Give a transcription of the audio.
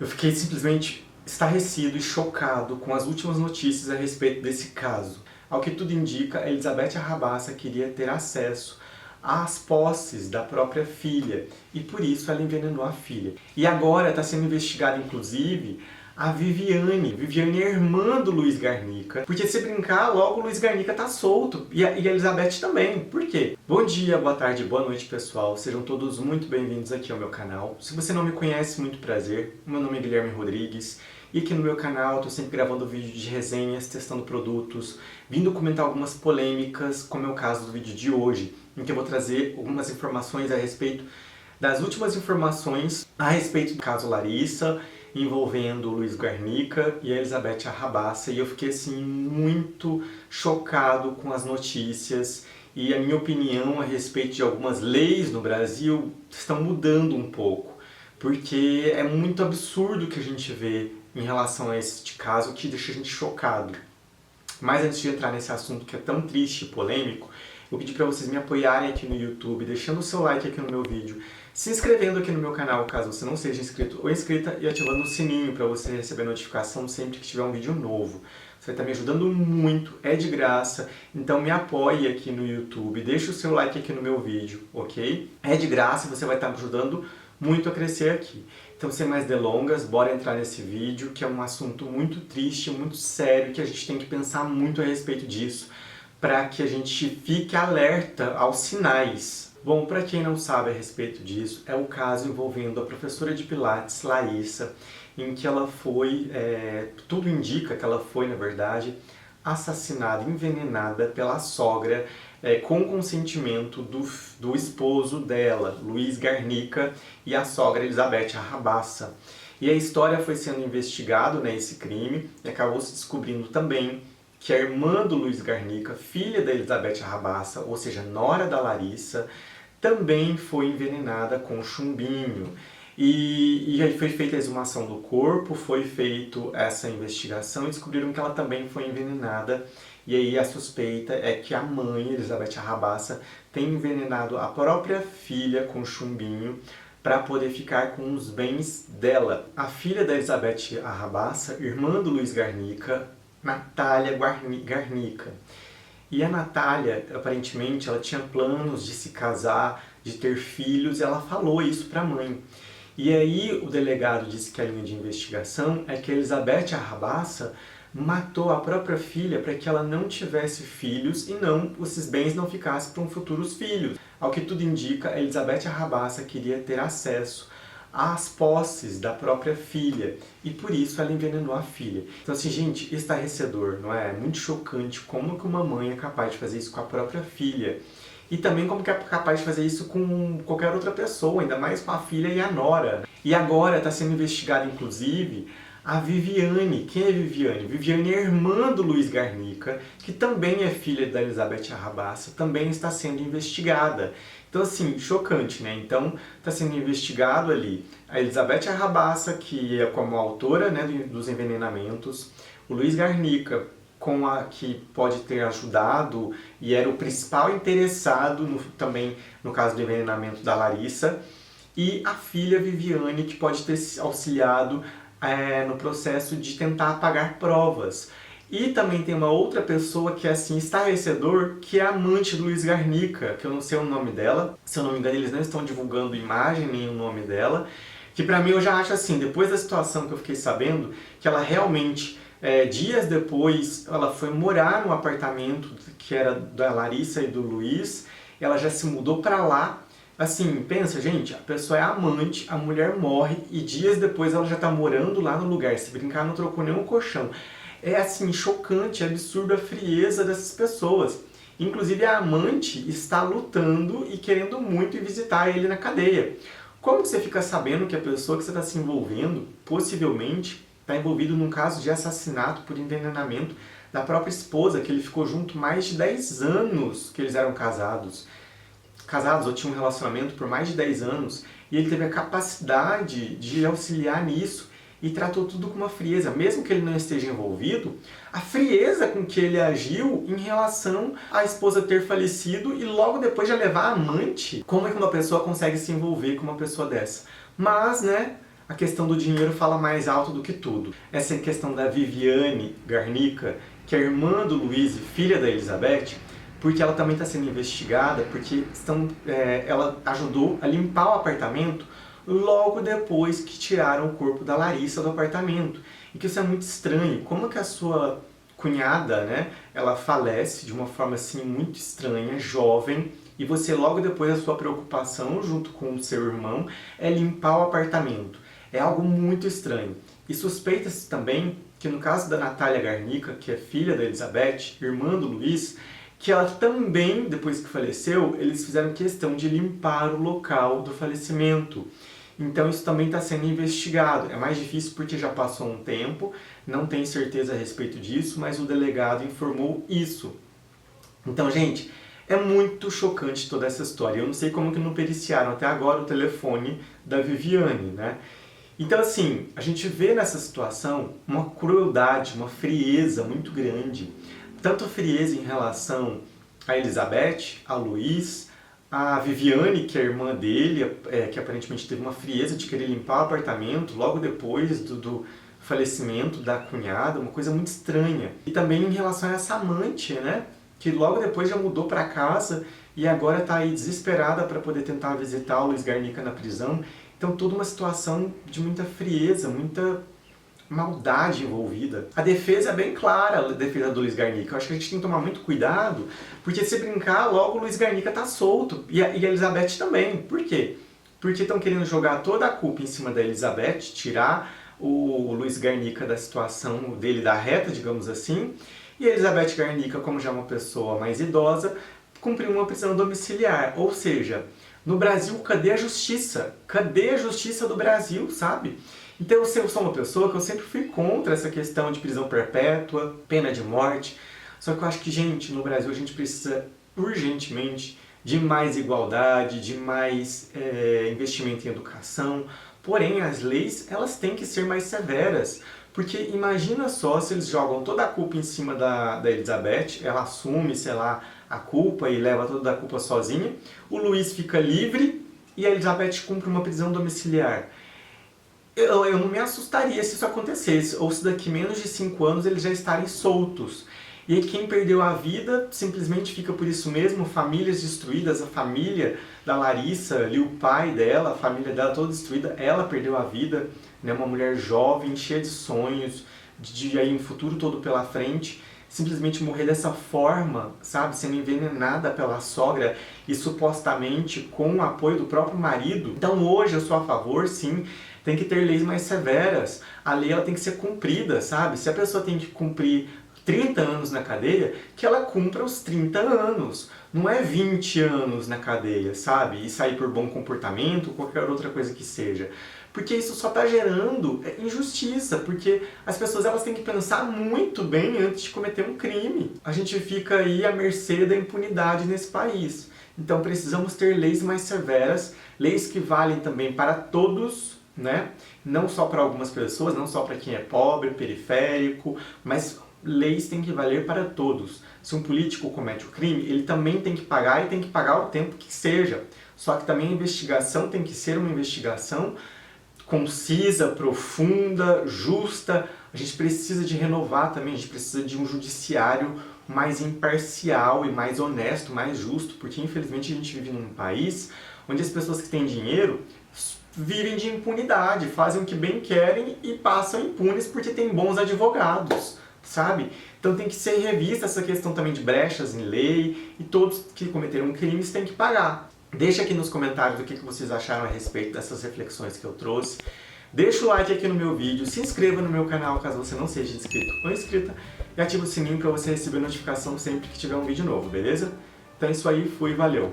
Eu fiquei simplesmente estarrecido e chocado com as últimas notícias a respeito desse caso. Ao que tudo indica, a Elizabeth Arrabaça queria ter acesso às posses da própria filha e por isso ela envenenou a filha. E agora está sendo investigada, inclusive, a Viviane. Viviane é irmã do Luiz Garnica. Porque se brincar, logo o Luiz Garnica tá solto. E a Elizabeth também. Por quê? Bom dia, boa tarde, boa noite, pessoal. Sejam todos muito bem-vindos aqui ao meu canal. Se você não me conhece, muito prazer. Meu nome é Guilherme Rodrigues. E aqui no meu canal eu tô sempre gravando vídeos de resenhas, testando produtos, vindo comentar algumas polêmicas, como é o caso do vídeo de hoje, em que eu vou trazer algumas informações a respeito das últimas informações a respeito do caso Larissa, envolvendo o Luiz Garnica e a Elizabeth Arrabaça, e eu fiquei assim muito chocado com as notícias e a minha opinião a respeito de algumas leis no Brasil estão mudando um pouco, porque é muito absurdo o que a gente vê em relação a este caso que deixa a gente chocado. Mas antes de entrar nesse assunto que é tão triste e polêmico, eu pedi para vocês me apoiarem aqui no YouTube, deixando o seu like aqui no meu vídeo, se inscrevendo aqui no meu canal caso você não seja inscrito ou inscrita e ativando o sininho para você receber notificação sempre que tiver um vídeo novo. Você vai estar me ajudando muito, é de graça, então me apoie aqui no YouTube, deixa o seu like aqui no meu vídeo, ok? É de graça e você vai estar me ajudando muito a crescer aqui. Então, sem mais delongas, bora entrar nesse vídeo, que é um assunto muito triste, muito sério, que a gente tem que pensar muito a respeito disso, para que a gente fique alerta aos sinais. Bom, para quem não sabe a respeito disso, é o caso envolvendo a professora de Pilates, Larissa, em que ela foi, tudo indica que ela foi, na verdade, assassinada, envenenada pela sogra, com consentimento do esposo dela, Luiz Garnica, e a sogra Elizabeth Arrabaça. E a história foi sendo investigada, né, esse crime, e acabou se descobrindo também que a irmã do Luiz Garnica, filha da Elizabeth Arrabaça, ou seja, nora da Larissa, também foi envenenada com chumbinho. E aí foi feita a exumação do corpo, foi feita essa investigação e descobriram que ela também foi envenenada. E aí a suspeita é que a mãe, Elizabeth Arrabaça, tem envenenado a própria filha com chumbinho para poder ficar com os bens dela. A filha da Elizabeth Arrabaça, irmã do Luiz Garnica, Natália Garnica. E a Natália, aparentemente, ela tinha planos de se casar, de ter filhos, e ela falou isso para a mãe. E aí o delegado disse que a linha de investigação é que a Elizabeth Arrabaça matou a própria filha para que ela não tivesse filhos e esses bens não ficassem para futuros filhos. Ao que tudo indica, a Elizabeth Arrabaça queria ter acesso às posses da própria filha e por isso ela envenenou a filha. Então assim, gente, estarrecedor, não é? É muito chocante como que uma mãe é capaz de fazer isso com a própria filha. E também como que é capaz de fazer isso com qualquer outra pessoa, ainda mais com a filha e a nora. E agora está sendo investigada, inclusive, a Viviane. Quem é Viviane? Viviane é irmã do Luiz Garnica, que também é filha da Elizabeth Arrabaça, também está sendo investigada. Então assim, chocante, né? Então está sendo investigado ali a Elizabeth Arrabaça, que é como autora, né, dos envenenamentos, o Luiz Garnica, que pode ter ajudado e era o principal interessado também no caso do envenenamento da Larissa, e a filha Viviane, que pode ter auxiliado no processo de tentar apagar provas. E também tem uma outra pessoa que é assim, estarrecedor, que é a amante do Luiz Garnica, que eu não sei o nome dela, se eu não me engano eles não estão divulgando imagem nem o nome dela, que pra mim eu já acho assim, depois da situação que eu fiquei sabendo, que ela realmente dias depois, ela foi morar no apartamento que era da Larissa e do Luiz, ela já se mudou para lá. Assim, pensa, gente, a pessoa é amante, a mulher morre e dias depois ela já está morando lá no lugar. Se brincar, não trocou nenhum colchão. É assim, chocante, é absurdo a frieza dessas pessoas. Inclusive a amante está lutando e querendo muito ir visitar ele na cadeia. Como que você fica sabendo que a pessoa que você está se envolvendo, possivelmente, está envolvido num caso de assassinato por envenenamento da própria esposa, que ele ficou junto mais de 10 anos que eles eram casados ou tinham um relacionamento por mais de 10 anos, e ele teve a capacidade de auxiliar nisso e tratou tudo com uma frieza, mesmo que ele não esteja envolvido, a frieza com que ele agiu em relação à esposa ter falecido e logo depois já levar a amante. Como é que uma pessoa consegue se envolver com uma pessoa dessa? Mas, né, a questão do dinheiro fala mais alto do que tudo. Essa questão da Viviane Garnica, que é irmã do Luiz e filha da Elizabeth, porque ela também está sendo investigada, porque ela ajudou a limpar o apartamento logo depois que tiraram o corpo da Larissa do apartamento. E que isso é muito estranho. Como que a sua cunhada, né, ela falece de uma forma assim muito estranha, jovem, e você logo depois a sua preocupação junto com o seu irmão é limpar o apartamento. É algo muito estranho. E suspeita-se também que no caso da Natália Garnica, que é filha da Elizabeth, irmã do Luiz, que ela também, depois que faleceu, eles fizeram questão de limpar o local do falecimento. Então isso também está sendo investigado. É mais difícil porque já passou um tempo, não tenho certeza a respeito disso, mas o delegado informou isso. Então, gente, é muito chocante toda essa história. Eu não sei como que não periciaram até agora o telefone da Viviane, né? Então, assim, a gente vê nessa situação uma crueldade, uma frieza muito grande. Tanto frieza em relação a Elizabeth, a Luiz, a Viviane, que é a irmã dele, que aparentemente teve uma frieza de querer limpar o apartamento logo depois do falecimento da cunhada, uma coisa muito estranha. E também em relação a essa amante, né, que logo depois já mudou para casa e agora está aí desesperada para poder tentar visitar o Luiz Garnica na prisão. Então toda uma situação de muita frieza, muita maldade envolvida. A defesa é bem clara, a defesa do Luiz Garnica. Eu acho que a gente tem que tomar muito cuidado, porque se brincar, logo o Luiz Garnica tá solto. E a Elizabeth também. Por quê? Porque estão querendo jogar toda a culpa em cima da Elizabeth, tirar o Luiz Garnica da situação dele, da reta, digamos assim. E a Elizabeth Garnica, como já é uma pessoa mais idosa, cumpriu uma prisão domiciliar. Ou seja, no Brasil, cadê a justiça? Cadê a justiça do Brasil, sabe? Então eu sou uma pessoa que eu sempre fui contra essa questão de prisão perpétua, pena de morte. Só que eu acho que, gente, no Brasil a gente precisa urgentemente de mais igualdade, de mais investimento em educação. Porém, as leis, elas têm que ser mais severas. Porque imagina só se eles jogam toda a culpa em cima da Elizabeth, ela assume, sei lá, a culpa e leva toda a culpa sozinha, o Luiz fica livre e a Elizabeth cumpre uma prisão domiciliar. Eu não me assustaria se isso acontecesse, ou se daqui menos de 5 anos eles já estarem soltos. E aí quem perdeu a vida simplesmente fica por isso mesmo, famílias destruídas, a família da Larissa, ali o pai dela, a família dela toda destruída, ela perdeu a vida, né, uma mulher jovem, cheia de sonhos, de aí um futuro todo pela frente, simplesmente morrer dessa forma, sabe, sendo envenenada pela sogra e supostamente com o apoio do próprio marido. Então hoje eu sou a favor, sim, tem que ter leis mais severas, a lei ela tem que ser cumprida, sabe? Se a pessoa tem que cumprir 30 anos na cadeia, que ela cumpra os 30 anos. Não é 20 anos na cadeia, sabe? E sair por bom comportamento, ou qualquer outra coisa que seja. Porque isso só está gerando injustiça, porque as pessoas elas têm que pensar muito bem antes de cometer um crime. A gente fica aí à mercê da impunidade nesse país. Então precisamos ter leis mais severas, leis que valem também para todos, né? Não só para algumas pessoas, não só para quem é pobre, periférico, mas leis têm que valer para todos. Se um político comete o crime, ele também tem que pagar e tem que pagar o tempo que seja. Só que também a investigação tem que ser uma investigação concisa, profunda, justa. A gente precisa de renovar também, a gente precisa de um judiciário mais imparcial e mais honesto, mais justo, porque infelizmente a gente vive num país onde as pessoas que têm dinheiro vivem de impunidade, fazem o que bem querem e passam impunes porque tem bons advogados, sabe? Então tem que ser revista essa questão também de brechas em lei e todos que cometeram crimes têm que pagar. Deixa aqui nos comentários o que vocês acharam a respeito dessas reflexões que eu trouxe. Deixa o like aqui no meu vídeo, se inscreva no meu canal caso você não seja inscrito ou inscrita e ativa o sininho para você receber notificação sempre que tiver um vídeo novo, beleza? Então é isso aí, fui, valeu!